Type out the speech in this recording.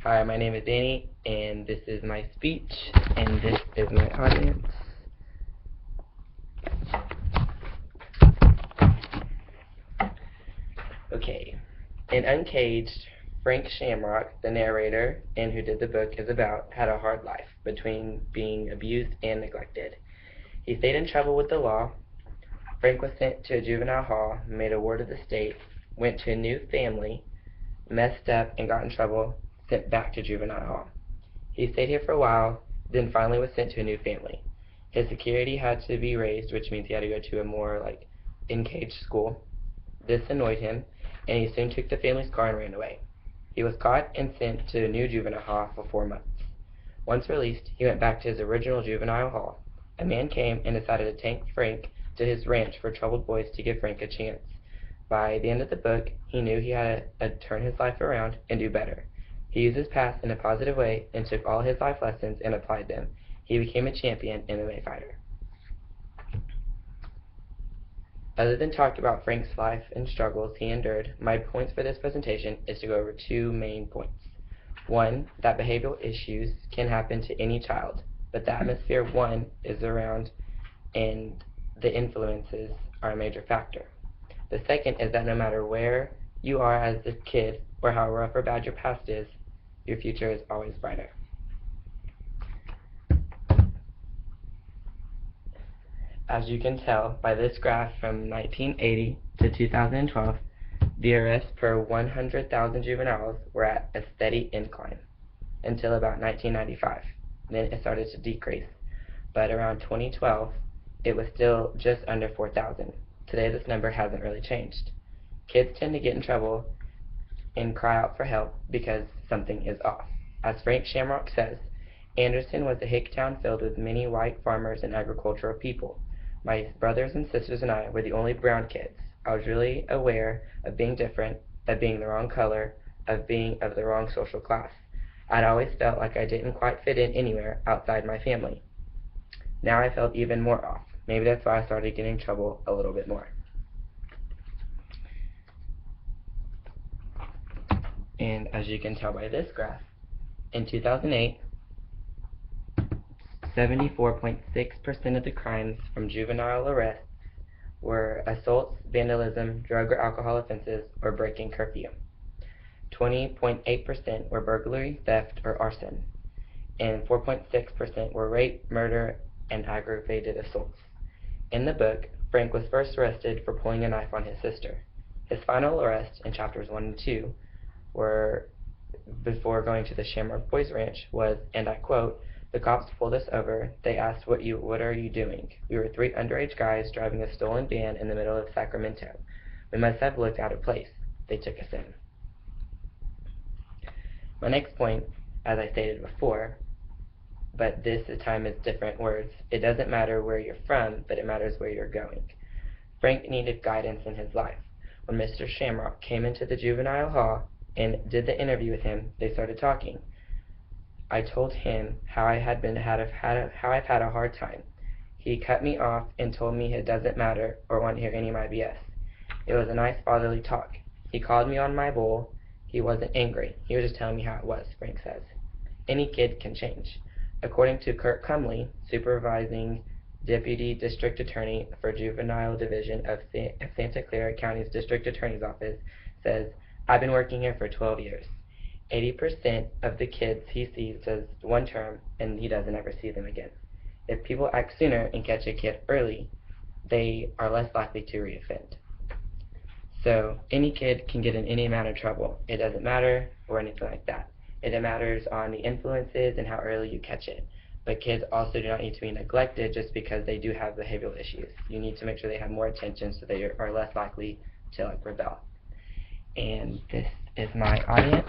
Hi, my name is Danny, and this is my speech, and this is my audience. Okay, in Uncaged, Frank Shamrock, the narrator and who did the book is about, had a hard life between being abused and neglected. He stayed in trouble with the law. Frank was sent to a juvenile hall, made a ward of the state, went to a new family, messed up and got in trouble, sent back to juvenile hall. He stayed here for a while, then finally was sent to a new family. His security had to be raised, which means he had to go to a more Uncaged school. This annoyed him, and he soon took the family's car and ran away. He was caught and sent to a new juvenile hall for 4 months. Once released, he went back to his original juvenile hall. A man came and decided to take Frank to his ranch for troubled boys to give Frank a chance. By the end of the book, he knew he had to turn his life around and do better. He used his past in a positive way and took all his life lessons and applied them. He became a champion MMA fighter. Other than talk about Frank's life and struggles he endured, my points for this presentation is to go over 2 main points. 1, that behavioral issues can happen to any child, but the atmosphere one is around and the influences are a major factor. The second is that no matter where you are as a kid or how rough or bad your past is, your future is always brighter. As you can tell by this graph from 1980 to 2012, the arrests per 100,000 juveniles were at a steady incline until about 1995. Then it started to decrease, but around 2012, it was still just under 4,000. Today this number hasn't really changed. Kids tend to get in trouble and cry out for help because something is off. As Frank Shamrock says, Anderson was a hick town filled with many white farmers and agricultural people. My brothers and sisters and I were the only brown kids. I was really aware of being different, of being the wrong color, of being of the wrong social class. I'd always felt like I didn't quite fit in anywhere outside my family. Now I felt even more off. Maybe that's why I started getting in trouble a little bit more. And as you can tell by this graph, in 2008, 74.6% of the crimes from juvenile arrests were assaults, vandalism, drug or alcohol offenses, or breaking curfew. 20.8% were burglary, theft, or arson, and 4.6% were rape, murder, and aggravated assaults. In the book, Frank was first arrested for pulling a knife on his sister. His final arrest in chapters 1 and 2 were before going to the Shamrock Boys Ranch was, and I quote, "The cops pulled us over. They asked, what are you doing? We were 3 underage guys driving a stolen van in the middle of Sacramento. We must have looked out of place. They took us in." My next point, as I stated before, but this time is different words. It doesn't matter where you're from, but it matters where you're going. Frank needed guidance in his life. When Mr. Shamrock came into the juvenile hall and did the interview with him, they started talking. I told him how I've had a hard time. He cut me off and told me it doesn't matter or want to hear any of my BS. It was a nice fatherly talk. He called me on my bull. He wasn't angry. He was just telling me how it was, Frank says. Any kid can change. According to Kurt Cumley, supervising Deputy District Attorney for Juvenile Division of Santa Clara County's District Attorney's Office, says, "I've been working here for 12 years. 80% of the kids he sees does 1 term and he doesn't ever see them again. If people act sooner and catch a kid early, they are less likely to reoffend." So any kid can get in any amount of trouble. It doesn't matter or anything like that. It matters on the influences and how early you catch it. But kids also do not need to be neglected just because they do have behavioral issues. You need to make sure they have more attention so they are less likely to rebel. And this is my audience.